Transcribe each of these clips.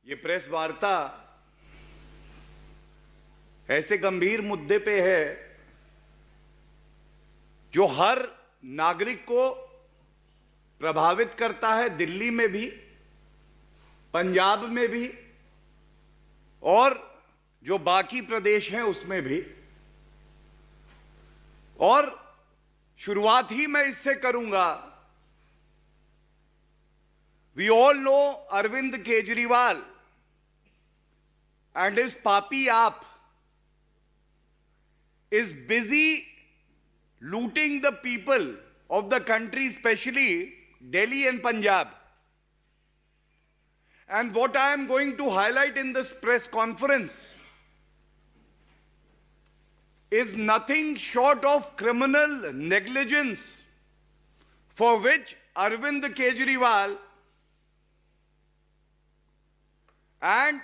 ये प्रेस वार्ता ऐसे गंभीर मुद्दे पे है जो हर नागरिक को प्रभावित करता है, दिल्ली में भी, पंजाब में भी और जो बाकी प्रदेश हैं उसमें भी। और शुरुआत ही मैं इससे करूंगा। We all know Arvind Kejriwal and his papi aap is busy looting the people of the country, especially Delhi and Punjab. And what I am going to highlight in this press conference is nothing short of criminal negligence for which Arvind Kejriwal and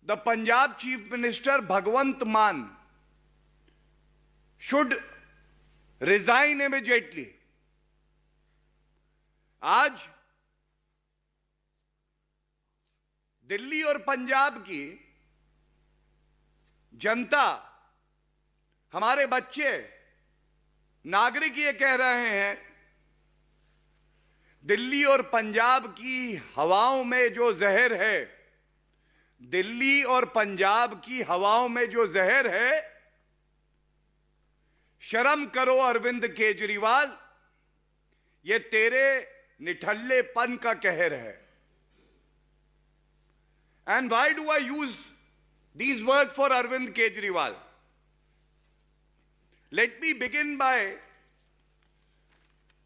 the Punjab Chief Minister Bhagwant Mann should resign immediately. आज दिल्ली और पंजाब की जनता, हमारे बच्चे, नागरिक ये कह रहे हैं, दिल्ली और पंजाब की हवाओं में जो जहर है, दिल्ली और पंजाब की हवाओं में जो जहर है, शर्म करो अरविंद केजरीवाल, ये तेरे निठल्लेपन का कहर है। And why do I use these words for Arvind Kejriwal? Let me begin by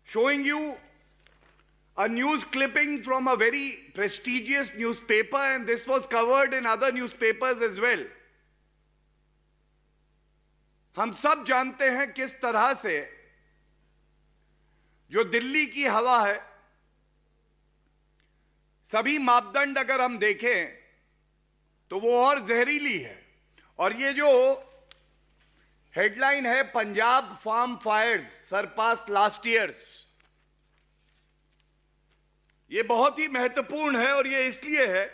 showing you a news clipping from a very prestigious newspaper, and this was covered in other newspapers as well. हम सब जानते हैं किस तरह से जो दिल्ली की हवा है, सभी मापदंड अगर हम देखें तो वो और जहरीली है। और ये जो हेडलाइन है, Punjab farm fires surpass last years, ये बहुत ही महत्वपूर्ण है। और ये इसलिए है,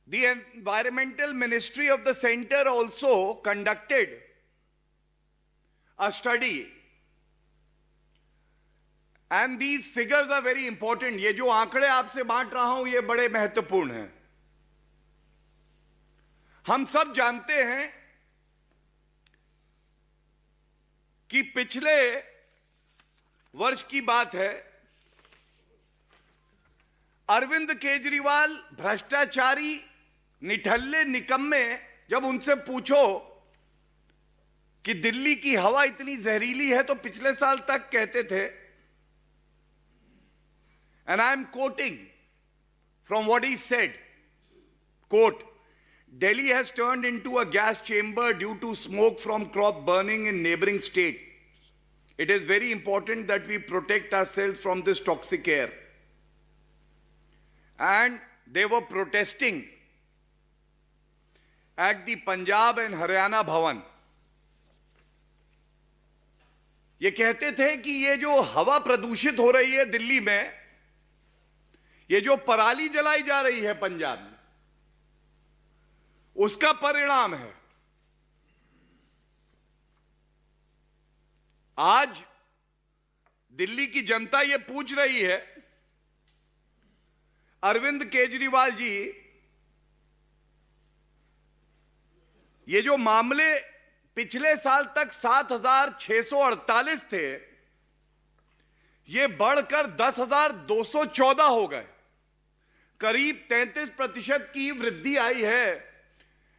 the environmental ministry of the center also conducted a study, and these figures are very important. ये जो आंकड़े आपसे बांट रहा हूं ये बड़े महत्वपूर्ण हैं। हम सब जानते हैं कि पिछले वर्ष की बात है, अरविंद केजरीवाल भ्रष्टाचारी, निठल्ले, निकम्मे, जब उनसे पूछो कि दिल्ली की हवा इतनी जहरीली है तो पिछले साल तक कहते थे, and I am quoting from what he said, quote, Delhi has turned into a gas chamber due to smoke from crop burning in neighboring states. It is very important that we protect ourselves from this toxic air. And they were protesting at the Punjab and Haryana Bhavan. ये कहते थे कि ये जो हवा प्रदूषित हो रही है दिल्ली में, ये जो पराली जलाई जा रही है पंजाब में, उसका परिणाम है। आज दिल्ली की जनता ये पूछ रही है, अरविंद केजरीवाल जी, ये जो मामले पिछले साल तक 7,648 थे, ये बढ़कर 10,214 हो गए, करीब 33% की वृद्धि आई है।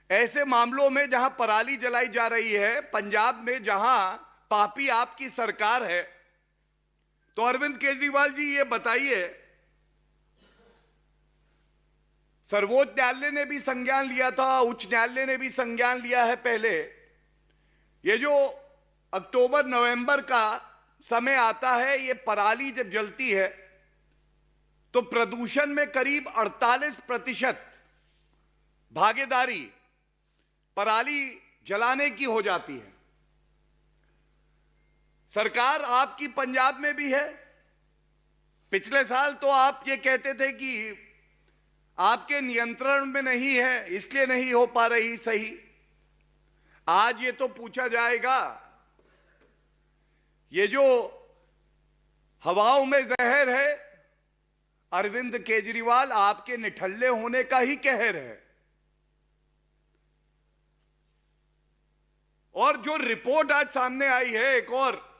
ऐसे मामलों में जहां पराली जलाई जा रही है, पंजाब में जहां पापी आपकी सरकार है, तो अरविंद केजरीवाल जी ये बताइए, सर्वोच्च न्यायालय ने भी संज्ञान लिया था, उच्च न्यायालय ने भी संज्ञान लिया है पहले, ये जो अक्टूबर नवंबर का समय आता है, ये पराली जब जलती है तो प्रदूषण में करीब 48% भागीदारी पराली जलाने की हो जाती है। सरकार आपकी पंजाब में भी है, पिछले साल तो आप ये कहते थे कि आपके नियंत्रण में नहीं है, इसलिए नहीं हो पा रही सही। आज ये तो पूछा जाएगा, ये जो हवाओं में जहर है, अरविंद केजरीवाल आपके निठल्ले होने का ही कहर है। और जो रिपोर्ट आज सामने आई है, एक और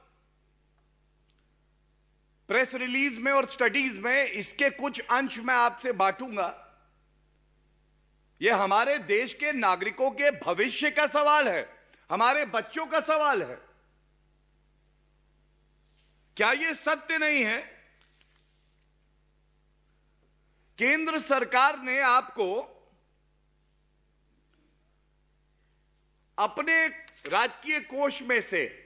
प्रेस रिलीज में और स्टडीज में, इसके कुछ अंश मैं आपसे बांटूंगा। यह हमारे देश के नागरिकों के भविष्य का सवाल है, हमारे बच्चों का सवाल है। क्या यह सत्य नहीं है? केंद्र सरकार ने आपको अपने राजकीय कोष में से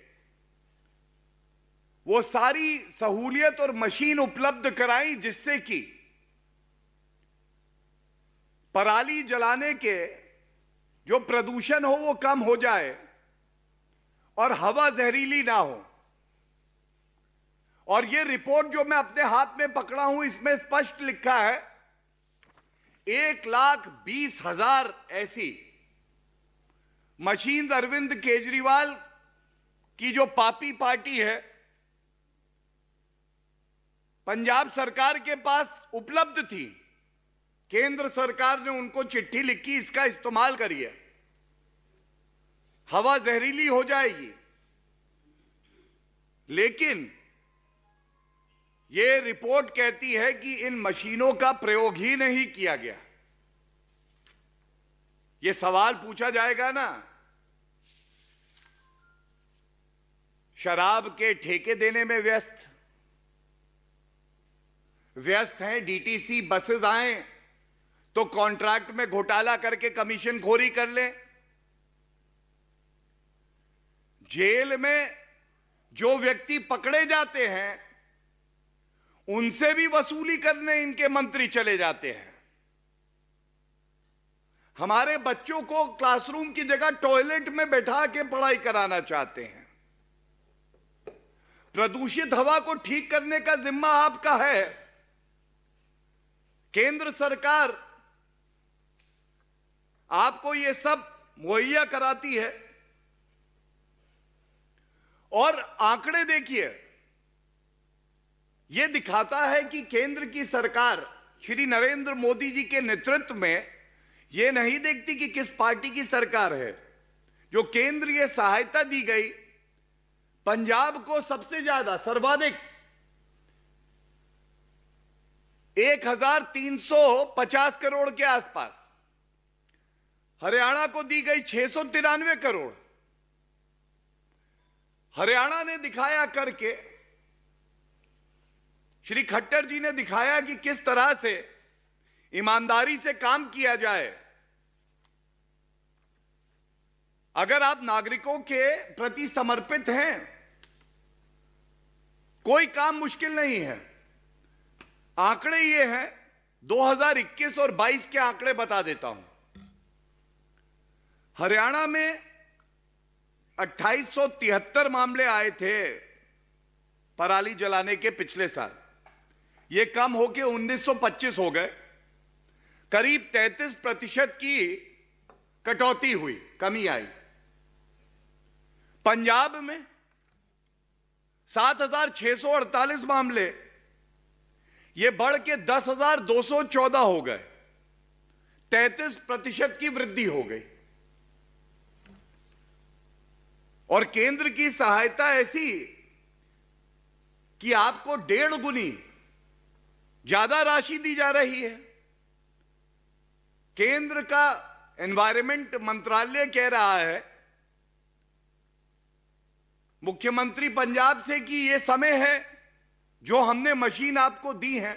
वो सारी सहूलियत और मशीन उपलब्ध कराई जिससे कि पराली जलाने के जो प्रदूषण हो वो कम हो जाए और हवा जहरीली ना हो। और ये रिपोर्ट जो मैं अपने हाथ में पकड़ा हूं, इसमें स्पष्ट लिखा है 1,20,000 ऐसी मशीन अरविंद केजरीवाल की जो पापी पार्टी है पंजाब सरकार के पास उपलब्ध थी। केंद्र सरकार ने उनको चिट्ठी लिखी, इसका इस्तेमाल करिए, हवा जहरीली हो जाएगी। लेकिन यह रिपोर्ट कहती है कि इन मशीनों का प्रयोग ही नहीं किया गया। यह सवाल पूछा जाएगा ना, शराब के ठेके देने में व्यस्त हैं, डीटीसी बसेस आए तो कॉन्ट्रैक्ट में घोटाला करके कमीशन खोरी कर लें। जेल में जो व्यक्ति पकड़े जाते हैं उनसे भी वसूली करने इनके मंत्री चले जाते हैं। हमारे बच्चों को क्लासरूम की जगह टॉयलेट में बैठा के पढ़ाई कराना चाहते हैं। प्रदूषित हवा को ठीक करने का जिम्मा आपका है। केंद्र सरकार आपको यह सब मुहैया कराती है। और आंकड़े देखिए, यह दिखाता है कि केंद्र की सरकार श्री नरेंद्र मोदी जी के नेतृत्व में यह नहीं देखती कि किस पार्टी की सरकार है। जो केंद्रीय सहायता दी गई पंजाब को सबसे ज्यादा, सर्वाधिक 1,350 करोड़ के आसपास, हरियाणा को दी गई 693 करोड़। हरियाणा ने दिखाया करके, श्री खट्टर जी ने दिखाया कि किस तरह से ईमानदारी से काम किया जाए। अगर आप नागरिकों के प्रति समर्पित हैं, कोई काम मुश्किल नहीं है। आंकड़े ये हैं, 2021 और 22 के आंकड़े बता देता हूं। हरियाणा में 2873 मामले आए थे पराली जलाने के पिछले साल। ये कम होकर 1925 हो गए। करीब 33% की कटौती हुई, कमी आई। पंजाब में 7,648 मामले, ये बढ़ के 10,214 हो गए। 33% की वृद्धि हो गई। और केंद्र की सहायता ऐसी कि आपको 1.5 गुनी ज्यादा राशि दी जा रही है। केंद्र का एनवायरमेंट मंत्रालय कह रहा है मुख्यमंत्री पंजाब से कि यह समय है, जो हमने मशीन आपको दी है,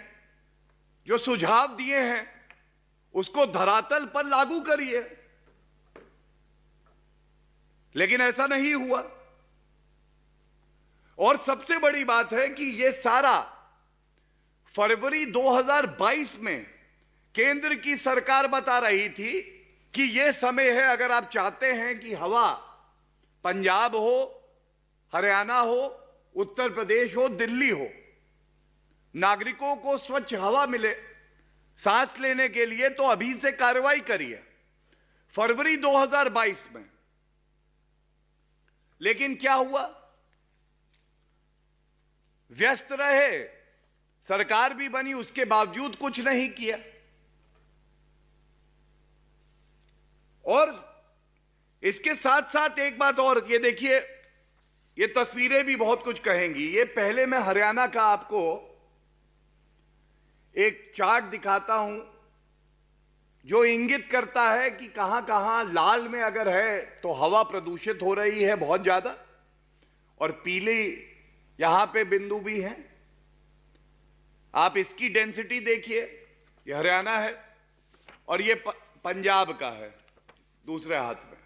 जो सुझाव दिए हैं, उसको धरातल पर लागू करिए। लेकिन ऐसा नहीं हुआ। और सबसे बड़ी बात है कि यह सारा फरवरी 2022 में केंद्र की सरकार बता रही थी कि यह समय है, अगर आप चाहते हैं कि हवा पंजाब हो, हरियाणा हो, उत्तर प्रदेश हो, दिल्ली हो, नागरिकों को स्वच्छ हवा मिले सांस लेने के लिए, तो अभी से कार्रवाई करिए फरवरी 2022 में। लेकिन क्या हुआ? व्यस्त रहे, सरकार भी बनी, उसके बावजूद कुछ नहीं किया। और इसके साथ साथ एक बात और, ये देखिए, ये तस्वीरें भी बहुत कुछ कहेंगी। ये पहले मैं हरियाणा का आपको एक चार्ट दिखाता हूं जो इंगित करता है कि कहां कहां लाल में अगर है तो हवा प्रदूषित हो रही है बहुत ज्यादा, और पीली यहां पे बिंदु भी हैं। आप इसकी डेंसिटी देखिए, ये हरियाणा है और ये पंजाब का है दूसरे हाथ में।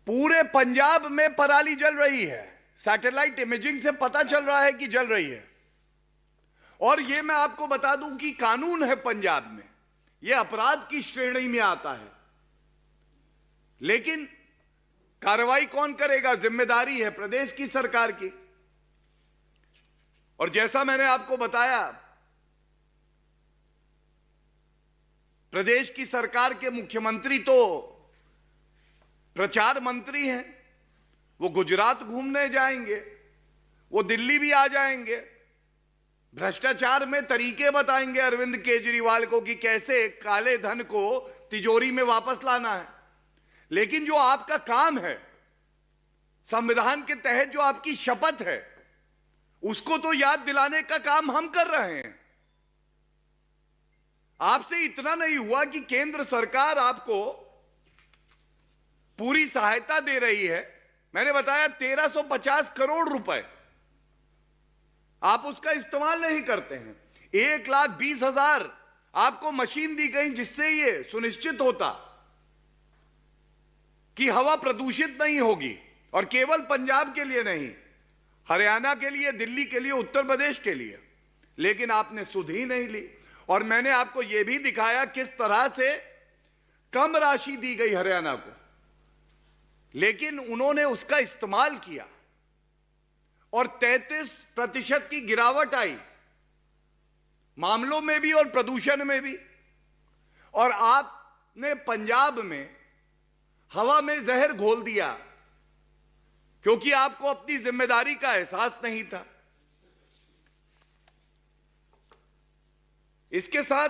पूरे पंजाब में पराली जल रही है, सैटेलाइट इमेजिंग से पता चल रहा है कि जल रही है। और यह मैं आपको बता दूं कि कानून है पंजाब में, यह अपराध की श्रेणी में आता है, लेकिन कार्रवाई कौन करेगा? जिम्मेदारी है प्रदेश की सरकार की। और जैसा मैंने आपको बताया, प्रदेश की सरकार के मुख्यमंत्री तो प्रचार मंत्री हैं, वो गुजरात घूमने जाएंगे, वो दिल्ली भी आ जाएंगे, भ्रष्टाचार में तरीके बताएंगे अरविंद केजरीवाल को कि कैसे काले धन को तिजोरी में वापस लाना है। लेकिन जो आपका काम है, संविधान के तहत जो आपकी शपथ है, उसको तो याद दिलाने का काम हम कर रहे हैं। आपसे इतना नहीं हुआ कि केंद्र सरकार आपको पूरी सहायता दे रही है। मैंने बताया 1350 करोड़ रुपए, आप उसका इस्तेमाल नहीं करते हैं। 1,20,000 आपको मशीन दी गई जिससे यह सुनिश्चित होता कि हवा प्रदूषित नहीं होगी, और केवल पंजाब के लिए नहीं, हरियाणा के लिए, दिल्ली के लिए, उत्तर प्रदेश के लिए। लेकिन आपने सुध ही नहीं ली। और मैंने आपको यह भी दिखाया किस तरह से कम राशि दी गई हरियाणा को, लेकिन उन्होंने उसका इस्तेमाल किया और 33% की गिरावट आई मामलों में भी और प्रदूषण में भी। और आपने पंजाब में हवा में जहर घोल दिया क्योंकि आपको अपनी जिम्मेदारी का एहसास नहीं था। इसके साथ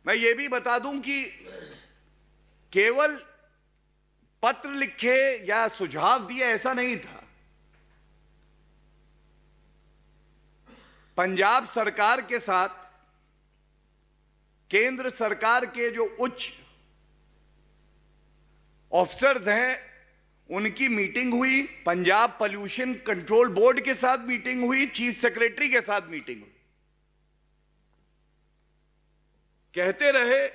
मैं यह भी बता दूं कि केवल पत्र लिखे या सुझाव दिए ऐसा नहीं था। पंजाब सरकार के साथ केंद्र सरकार के जो उच्च ऑफिसर्स हैं उनकी मीटिंग हुई, पंजाब पॉल्यूशन कंट्रोल बोर्ड के साथ मीटिंग हुई, चीफ सेक्रेटरी के साथ मीटिंग हुई। कहते रहे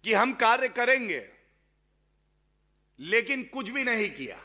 कि हम कार्य करेंगे, लेकिन कुछ भी नहीं किया।